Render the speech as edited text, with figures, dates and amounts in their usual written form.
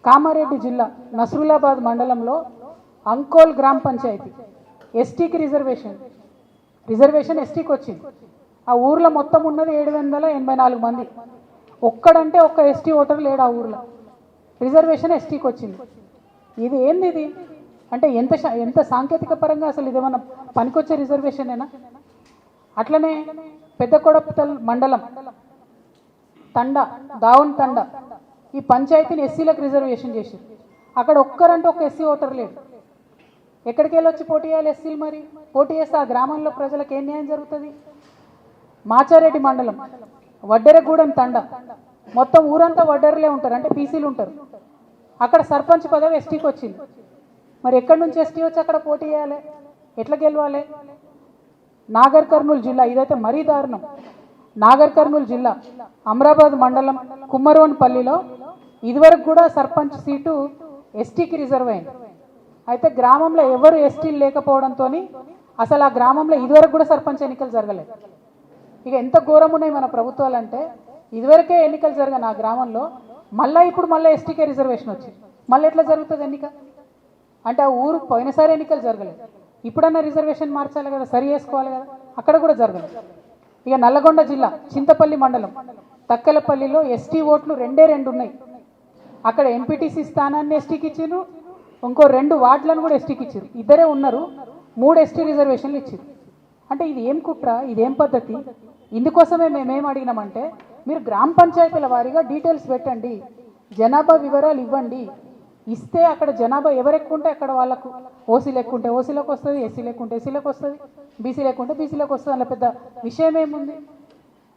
కామారెడ్డి జిల్లా నస్రులాబాద్ మండలంలో అంకోల్ గ్రామ పంచాయతీ ఎస్టీకి రిజర్వేషన్ ఎస్టీకి వచ్చింది. ఆ ఊర్లో మొత్తం ఉన్నది 784 మంది. ఒక్కడంటే ఒక్క ఎస్టీ ఓటర్ లేడు ఆ ఊర్లో. రిజర్వేషన్ ఎస్టీకి వచ్చింది. ఇది ఏంది ఇది? అంటే ఎంత సాంకేతిక పరంగా అసలు ఇదేమన్నా పనికొచ్చే రిజర్వేషనేనా? అట్లనే పెద్దకొడపతల్ మండలం దావన్ తండ ఈ పంచాయతీని ఎస్సీలకు రిజర్వేషన్ చేశారు. అక్కడ ఒక్కరంటే ఒక ఎస్సీ ఓటర్ లేడు. ఎక్కడికి వెళ్ళి వచ్చి పోటీ చేయాలి ఎస్సీలు? మరి పోటీ చేస్తే ఆ గ్రామంలో ప్రజలకు ఏం న్యాయం జరుగుతుంది? మాచారెడ్డి మండలం వడ్డెరగూడెం తండ మొత్తం ఊరంతా వడ్డెరలే ఉంటారు, అంటే పీసీలు ఉంటారు. అక్కడ సర్పంచ్ పదవి ఎస్టీకి వచ్చింది. మరి ఎక్కడి నుంచి ఎస్టీ వచ్చి అక్కడ పోటీ చేయాలి? ఎట్లా గెలవాలి? నాగర్ కర్నూలు జిల్లా, ఇదైతే మరీ దారుణం. నాగర్ కర్నూలు జిల్లా అమరాబాద్ మండలం కుమ్మరోన్పల్లిలో ఇదివరకు కూడా సర్పంచ్ సీటు ఎస్టీకి రిజర్వ్ అయింది. అయితే గ్రామంలో ఎవరు ఎస్టీలు లేకపోవడంతో అసలు ఆ గ్రామంలో ఇదివరకు కూడా సర్పంచ్ ఎన్నికలు జరగలేదు. ఇక ఎంత ఘోరం ఉన్నాయి మన ప్రభుత్వాలు అంటే, ఇదివరకే ఎన్నికలు జరగని ఆ గ్రామంలో ఇప్పుడు మళ్ళీ ఎస్టీకే రిజర్వేషన్ వచ్చింది. మళ్ళీ ఎట్లా జరుగుతుంది ఎన్నిక? అంటే ఆ ఊరు పోయినసారి ఎన్నికలు జరగలేదు, ఇప్పుడన్నా రిజర్వేషన్ మార్చాలి కదా, సరి చేసుకోవాలి కదా. అక్కడ కూడా జరగలేదు. ఇక నల్లగొండ జిల్లా చింతపల్లి మండలం తక్కలపల్లిలో ఎస్టీ ఓట్లు 2 ఉన్నాయి. అక్కడ ఎంపీటీసీ స్థానాన్ని ఎస్టీకి ఇచ్చారు, ఇంకో 2 వార్డులను కూడా ఎస్టీకి ఇచ్చారు. ఇద్దరే ఉన్నారు, 3 ఎస్టీ రిజర్వేషన్లు ఇచ్చారు. అంటే ఇది ఏం కుట్ర, ఇదేం పద్ధతి? ఇందుకోసమే మేమేం అడిగినామంటే, మీరు గ్రామ పంచాయతీల వారీగా డీటెయిల్స్ పెట్టండి, జనాభా వివరాలు ఇవ్వండి. ఇస్తే అక్కడ జనాభా ఎవరు ఎక్కువ ఉంటే అక్కడ వాళ్ళకు, ఓసీ లెక్క ఉంటే ఓసీలోకి వస్తుంది, ఎస్సీ లెక్క ఉంటే ఎస్సీలోకి వస్తుంది, బీసీ లెక్క ఉంటే బీసీలోకి వస్తుంది. అలా పెద్ద విషయం ఏముంది?